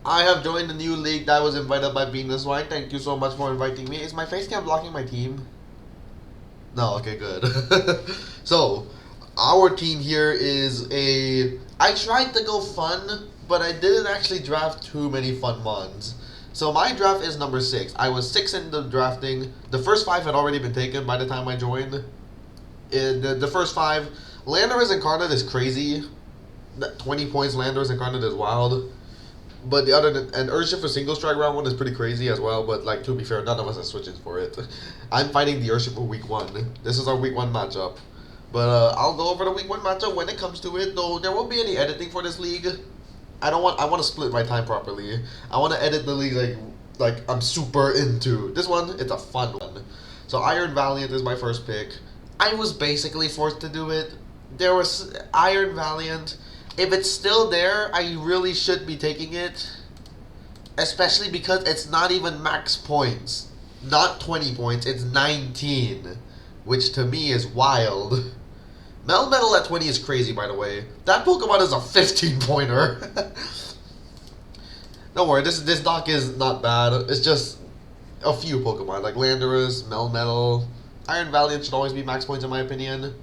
I have joined a new league that was invited by Venus White. Thank you so much for inviting me. Is my face cam blocking my team? No, okay, good. So, our team here is a... I tried to go fun, but I didn't actually draft too many fun ones. So my draft is number 6. I was 6 in the drafting. The first 5 had already been taken by the time I joined. In the first 5, Landorus Incarnate is crazy. 20 points Landorus Incarnate is wild. But the other and Urshift for single strike round 1 is pretty crazy as well. But like, to be fair, none of us are switching for it. I'm fighting the Urshift for week 1. This is our week 1 matchup. But I'll go over the week 1 matchup when it comes to it. Though there won't be any editing for this league. I want to split my time properly. I want to edit the league like I'm super into. This one, it's a fun one. So Iron Valiant is my first pick. I was basically forced to do it. There was Iron Valiant. If it's still there, I really should be taking it. Especially because it's not even max points. Not 20 points, it's 19. Which to me is wild. Melmetal at 20 is crazy, by the way. That Pokemon is a 15-pointer. Don't worry, this doc is not bad. It's just a few Pokemon, like Landorus, Melmetal. Iron Valiant should always be max points in my opinion.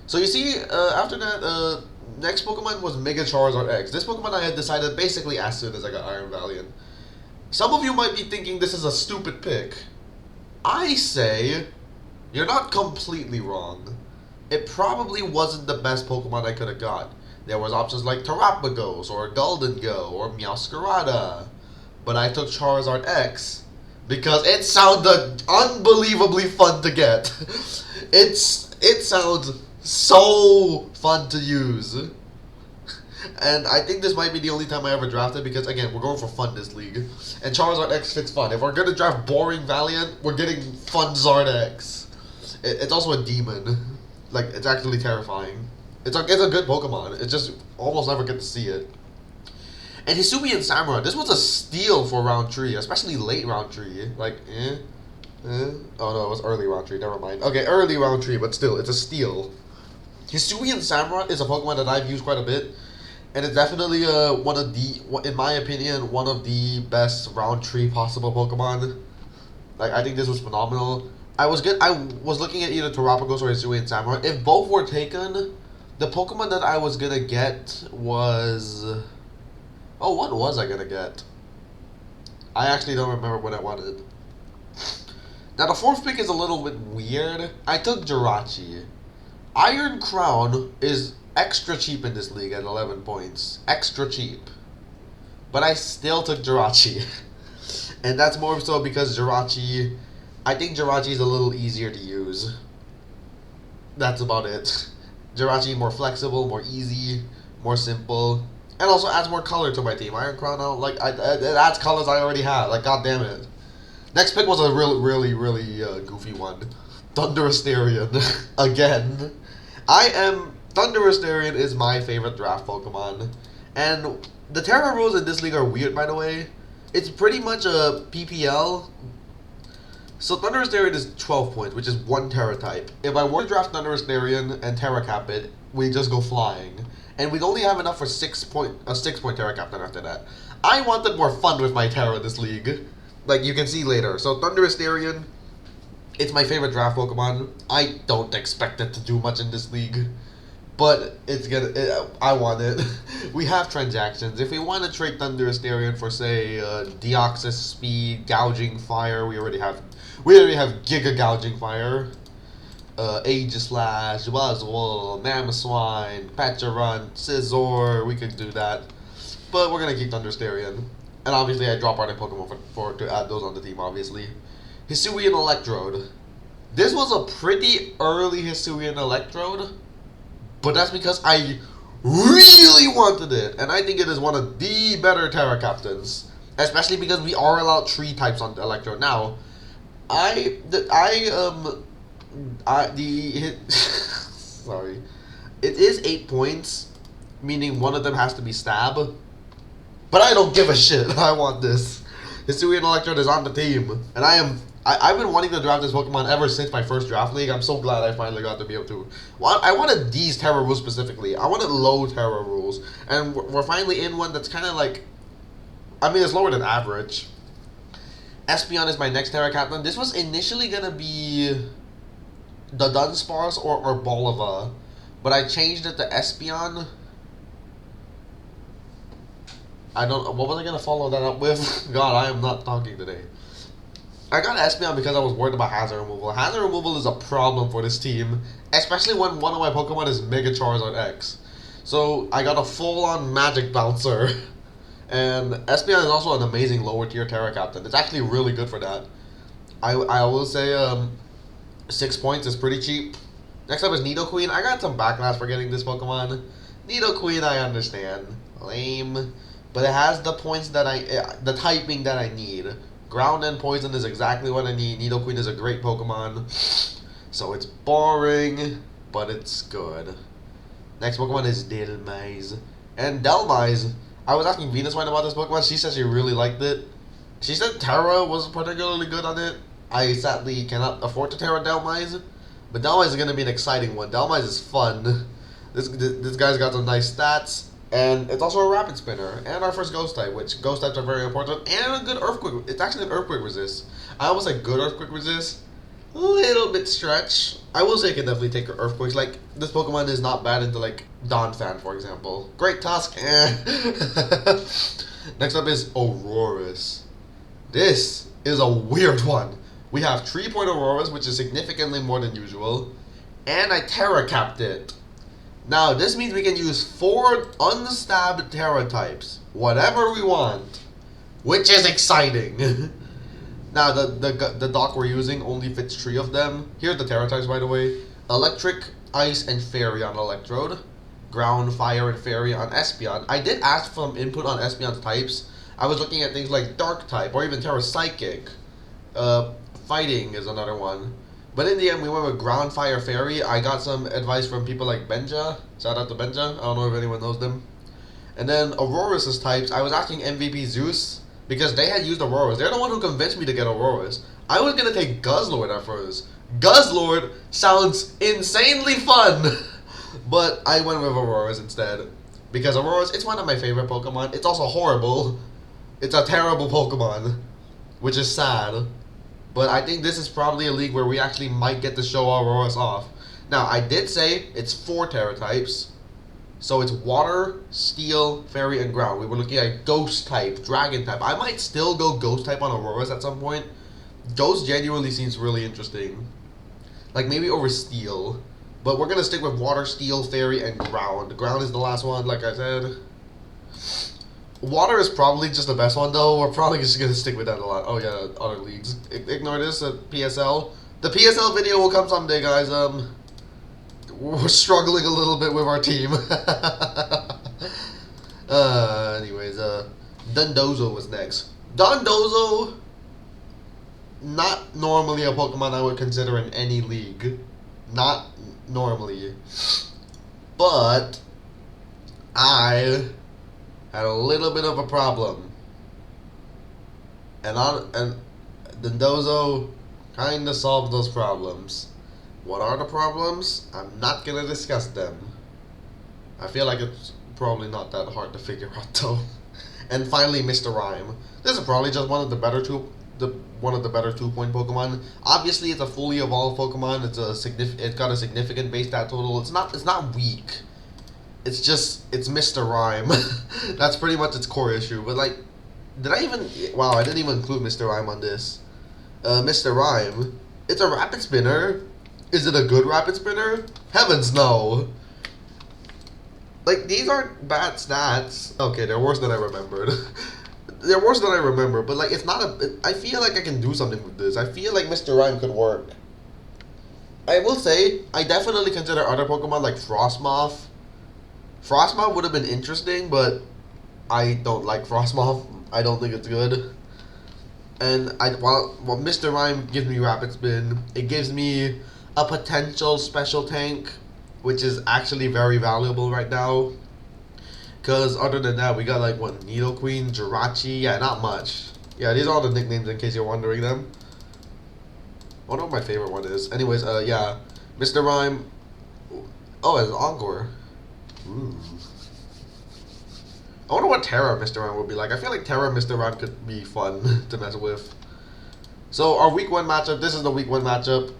So you see, after that, next Pokemon was Mega Charizard X. This Pokemon I had decided basically as soon as I got Iron Valiant. Some of you might be thinking this is a stupid pick. I say, you're not completely wrong. It probably wasn't the best Pokemon I could have got. There was options like Terapagos, or Gholdengo, or Meowscarada. But I took Charizard X because it sounded unbelievably fun to get. It sounds so fun to use. And I think this might be the only time I ever drafted because, again, we're going for fun this league. And Charizard X fits fun. If we're going to draft boring Valiant, we're getting fun Zard X. It's also a demon. Like, it's actually terrifying. It's a good Pokemon. It's just almost never get to see it. And Hisuian Samurai, this was a steal for round 3, especially late round 3. Like, Oh no, it was early round 3, never mind. Okay, early round 3, but still, it's a steal. Hisuian Samurai is a Pokemon that I've used quite a bit. And it's definitely one of the, in my opinion, one of the best round 3 possible Pokemon. Like, I think this was phenomenal. I was looking at either Terapagos or Hisuian Samurai. If both were taken, the Pokemon that I was gonna get was... Oh, what was I gonna get? I actually don't remember what I wanted. Now, the 4th pick is a little bit weird. I took Jirachi. Iron Crown is extra cheap in this league at 11 points. Extra cheap. But I still took Jirachi. And that's more so because Jirachi... I think Jirachi is a little easier to use. That's about it. Jirachi more flexible, more easy, more simple, and also adds more color to my team. Iron Crown, it adds colors I already have. Like, god damn it. Next pick was a really goofy one. Thunderous-Therian. Again. Thunderous-Therian is my favorite draft Pokemon. And the Terra rules in this league are weird, by the way. It's pretty much a PPL. So Thunderous-Therian is 12 points, which is 1 Terra type. If I were to draft Thunderous-Therian and Terra Cap it, we just go flying. And we'd only have enough for a 6-point Terra Captain after that. I wanted more fun with my Terra this league. Like you can see later. So Thunderous-Therian, it's my favorite draft Pokemon. I don't expect it to do much in this league. But I want it. We have transactions. If we want to trade Thunderous-Therian for, say, Deoxys Speed, Gouging Fire, we already have Giga Gouging Fire. Aegislash, Buzzwole, Mamoswine, Pecharunt, Scizor, we could do that. But we're going to keep Thunderous-Therian. And obviously I drop Arctic Pokemon to add those on the team, obviously. Hisuian Electrode. This was a pretty early Hisuian Electrode. But that's because I really wanted it. And I think it is one of the better Terra Captains. Especially because we are allowed 3 types on Electrode. Now, sorry. It is 8 points. Meaning one of them has to be Stab. But I don't give a shit. I want this. Hisuian Electrode is on the team. And I've been wanting to draft this Pokemon ever since my first draft league. I'm so glad I finally got to be able to. Well, I wanted these Terra rules specifically. I wanted low Terra rules. And we're finally in one that's kind of like... I mean, it's lower than average. Espeon is my next Terra Captain. This was initially gonna be the Dunsparce or Bolova, but I changed it to Espeon. I don't. What was I gonna follow that up with? God, I am not talking today. I got Espeon because I was worried about hazard removal. Hazard removal is a problem for this team, especially when one of my Pokemon is Mega Charizard X. So I got a full-on Magic Bouncer. And Espeon is also an amazing lower tier Terra Captain. It's actually really good for that. I will say 6 points is pretty cheap. Next up is Nidoqueen. I got some backlash for getting this Pokemon. Nidoqueen, I understand. Lame. But it has the points that the typing that I need. Ground and Poison is exactly what I need. Nidoqueen is a great Pokemon. So it's boring, but it's good. Next Pokemon is Dhelmise. And Dhelmise, I was asking Venus Wine about this Pokemon. She said she really liked it. She said Terra was particularly good on it. I sadly cannot afford to Terra Dhelmise. But Dhelmise is going to be an exciting one. Dhelmise is fun. This guy's got some nice stats. And it's also a Rapid Spinner. And our first Ghost type, which Ghost types are very important. And a good Earthquake. It's actually an Earthquake resist. I almost say good Earthquake resist. A little bit stretch. I will say I can definitely take Earthquakes. Like, this Pokemon is not bad into, like, Donphan, for example. Great Tusk. Next up is Aurorus. This is a weird one. We have 3-point Aurorus, which is significantly more than usual. And I Terra Capped it. Now, this means we can use 4 unstabbed Terra types. Whatever we want. Which is exciting. Now, the dock we're using only fits 3 of them. Here's the Terra types, by the way. Electric, Ice, and Fairy on Electrode. Ground, Fire, and Fairy on Espeon. I did ask for some input on Espeon's types. I was looking at things like Dark type, or even Terra Psychic. Fighting is another one. But in the end, we went with Ground, Fire, Fairy. I got some advice from people like Benja. Shout out to Benja. I don't know if anyone knows them. And then Aurorus' types, I was asking MVP Zeus, because they had used Aurorus. They're the one who convinced me to get Aurorus. I was going to take Guzzlord at first. Guzzlord sounds insanely fun. But I went with Aurorus instead. Because Aurorus, it's one of my favorite Pokemon. It's also horrible. It's a terrible Pokemon. Which is sad. But I think this is probably a league where we actually might get to show Aurorus off. Now, I did say it's 4 Terra types. So it's Water, Steel, Fairy, and Ground. We were looking at Ghost type, Dragon type. I might still go Ghost type on Aurorus at some point. Ghost genuinely seems really interesting. Like maybe over Steel. But we're going to stick with Water, Steel, Fairy, and Ground. Ground is the last one, like I said. Water is probably just the best one, though. We're probably just going to stick with that a lot. Oh, yeah, other leagues. Ignore this, PSL. The PSL video will come someday, guys. We're struggling a little bit with our team. Anyways, Dondozo was next. Dondozo, not normally a Pokemon I would consider in any league. Not normally. But I had a little bit of a problem. And Dondozo kind of solved those problems. What are the problems? I'm not going to discuss them. I feel like it's probably not that hard to figure out though. And finally, Mr. Rime. This is probably just one of the better 2-point Pokemon. Obviously, it's a fully evolved Pokemon. It's got a significant base stat total. It's not weak. It's Mr. Rime. That's pretty much its core issue. But like, wow, I didn't even include Mr. Rime on this. Mr. Rime, it's a Rapid Spinner. Is it a good Rapid Spinner? Heavens no. Like, these aren't bad stats. Okay, they're worse than I remembered. They're worse than I remember, but like, it's not I feel like I can do something with this. I feel like Mr. Rime could work. I will say, I definitely consider other Pokemon like Frostmoth. Frostmoth would have been interesting, but I don't like Frostmoth. I don't think it's good. And while Mr. Rime gives me Rapid Spin, it gives me a potential special tank, which is actually very valuable right now. Because other than that, we got like what, Nidoqueen, Jirachi, yeah, not much. Yeah, these are all the nicknames in case you're wondering them. I wonder what my favorite one is. Anyways, yeah, Mr. Rime. Oh, it's Encore. Ooh. I wonder what Terra Mr. Rhyme would be like. I feel like Terra Mr. Rhyme could be fun to mess with. So our week 1 matchup, this is the week 1 matchup.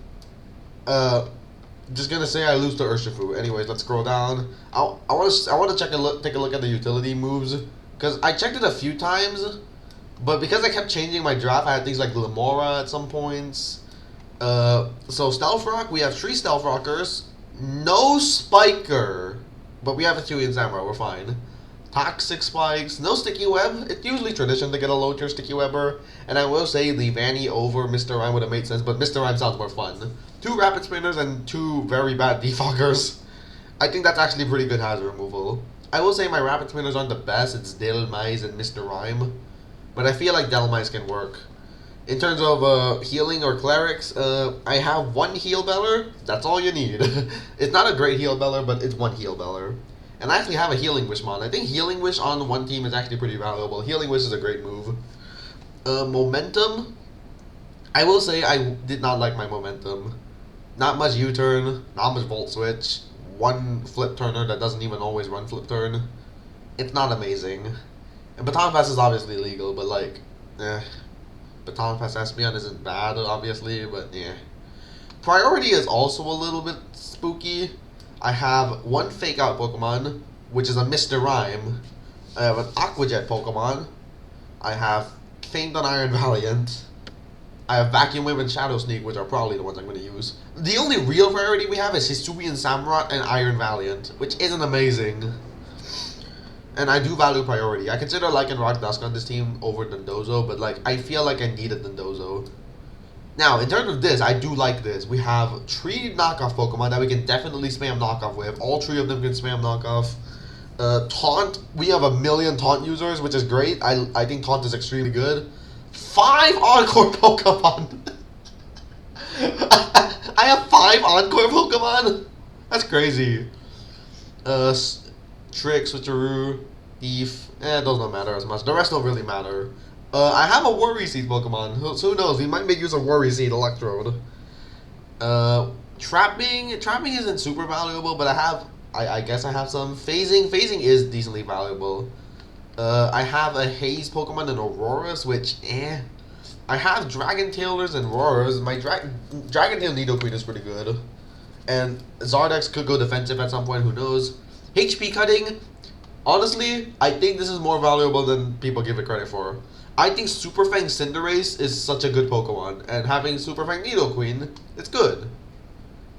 Just gonna say I lose to Urshifu. Anyways, let's scroll down. I want to take a look at the utility moves, because I checked it a few times, but because I kept changing my draft, I had things like Lamora at some points. So Stealth Rock, we have 3 Stealth Rockers, no Spiker, but we have a Hisuian Samurai, we're fine. Toxic Spikes, no Sticky Web. It's usually tradition to get a low tier Sticky Webber, and I will say the Vanny over Mr. Rhyme would have made sense, but Mr. Rhyme sounds more fun. 2 Rapid Spinners and 2 very bad Defoggers. I think that's actually pretty good hazard removal. I will say my Rapid Spinners aren't the best, it's Delmize and Mr. Rhyme, but I feel like Delmize can work. In terms of healing or clerics, I have 1 Heal Beller. That's all you need. It's not a great Heal Beller, but it's 1 Heal Beller. And I actually have a Healing Wish mod. I think Healing Wish on one team is actually pretty valuable. Healing Wish is a great move. Momentum. I will say I did not like my Momentum. Not much U-turn, not much Volt Switch. 1 Flip Turner that doesn't even always run Flip Turn. It's not amazing. And Baton Pass is obviously legal, but like, Baton Pass Espeon isn't bad, obviously, but yeah. Priority is also a little bit spooky. I have 1 Fake Out Pokemon, which is a Mr. Rhyme. I have an Aqua Jet Pokemon. I have Famed on Iron Valiant. I have Vacuum Wave and Shadow Sneak, which are probably the ones I'm going to use. The only real priority we have is Hisuian Samurott and Iron Valiant, which isn't amazing. And I do value priority. I consider Lycan Rock Dusk on this team over Dondozo, but like I feel like I needed Dondozo. Now, in terms of this, I do like this. We have 3 knockoff Pokemon that we can definitely spam knockoff with. All 3 of them can spam knockoff. Taunt, we have a million Taunt users, which is great. I think Taunt is extremely good. 5 Encore Pokemon! I have 5 Encore Pokemon? That's crazy. Trick, Switcheroo, Thief, those don't matter as much. The rest don't really matter. I have a Worry Seed Pokemon. Who knows? We might make use of Worry Seed Electrode. Trapping isn't super valuable, but I guess I have some. Phasing is decently valuable. I have a Haze Pokemon and Auroras, which, I have Dragon Tailers and Roars. My Dragon Tail Nidoqueen is pretty good. And Zardex could go defensive at some point, who knows. HP Cutting, honestly, I think this is more valuable than people give it credit for. I think Super Fang Cinderace is such a good Pokemon, and having Super Fang Nidoqueen, it's good.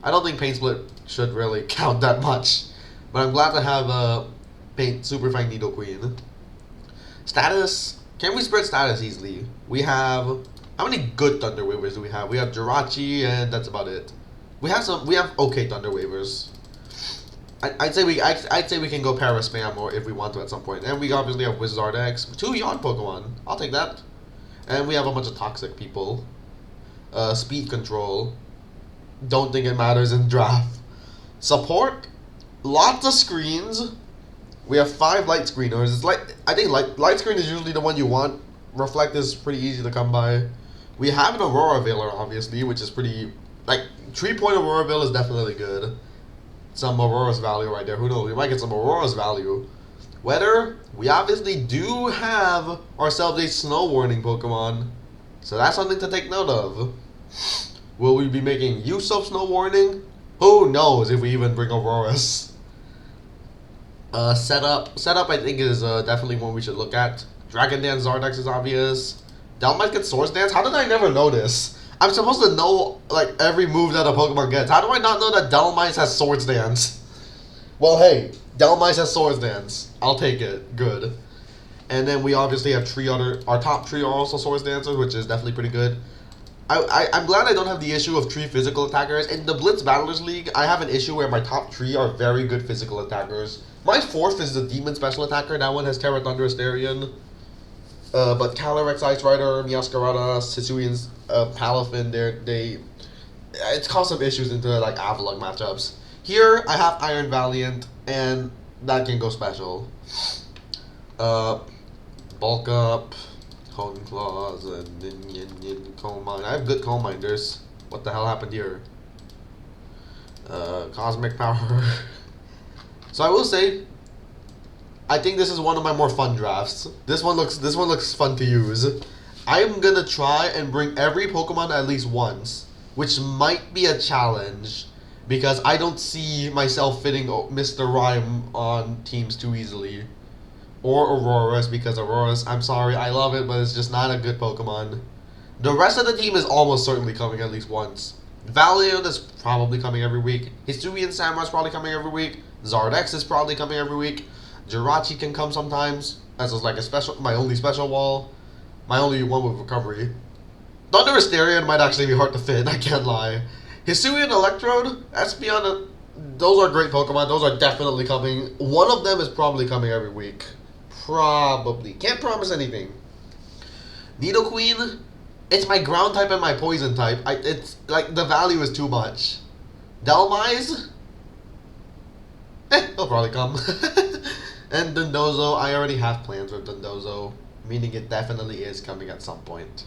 I don't think Paint Split should really count that much, but I'm glad to have Super Fang Nidoqueen. Status, can we spread status easily? We have, how many good Thunder Waivers do we have? We have Jirachi, and that's about it. We have okay Thunder Waivers. I'd say we can go Para Spam or if we want to at some point. And we obviously have Wizard X, 2 Yawn Pokemon. I'll take that. And we have a bunch of toxic people. Speed Control. Don't think it matters in draft. Support. Lots of screens. We have 5 Light Screeners. It's like, I think Light Screen is usually the one you want. Reflect is pretty easy to come by. We have an Aurora Veiler, obviously, which is pretty, like, 3-point Aurora Veil is definitely good. Some Aurora's value right there. Who knows? We might get some Aurora's value. Weather, we obviously do have ourselves a Snow Warning Pokemon. So that's something to take note of. Will we be making use of Snow Warning? Who knows if we even bring Aurora's. Setup I think is definitely one we should look at. Dragon Dance Zardex is obvious. Delmice gets Swords Dance? How did I never know this? I'm supposed to know, like, every move that a Pokemon gets. How do I not know that Delmice has Swords Dance? Well, hey, Delmice has Swords Dance. I'll take it. Good. And then we obviously have our top 3 are also Swords Dancers, which is definitely pretty good. I'm glad I don't have the issue of 3 physical attackers. In the Blitz Battlers League, I have an issue where my top 3 are very good physical attackers. My 4th is the Demon Special Attacker. That one has Terra Thunder Asterion. But Calyrex, Ice Rider, Meowscarada, Hisuian, Palafin, it's caused some issues into like Avalugg matchups. Here I have Iron Valiant, and that can go special. Bulk Up, Cone Claws, and Coal Mine. I have good Coal Minders. What the hell happened here? Cosmic Power. So I will say, I think this is one of my more fun drafts. This one looks fun to use. I'm gonna try and bring every Pokemon at least once, which might be a challenge because I don't see myself fitting Mr. Rhyme on teams too easily. Or Auroras, because Auroras, I'm sorry, I love it, but it's just not a good Pokemon. The rest of the team is almost certainly coming at least once. Valiant is probably coming every week. Hisuian Samurott is probably coming every week. Zardex is probably coming every week. Jirachi can come sometimes, as is like a special, my only special wall. My only one with recovery. Thunder Asterion might actually be hard to fit, I can't lie. Hisuian Electrode, Espeon, those are great Pokemon, those are definitely coming. One of them is probably coming every week. Probably. Can't promise anything. Nidoqueen, it's my ground type and my poison type. It's like the value is too much. Delmise, he'll probably come. And Dondozo, I already have plans with Dondozo, meaning it definitely is coming at some point.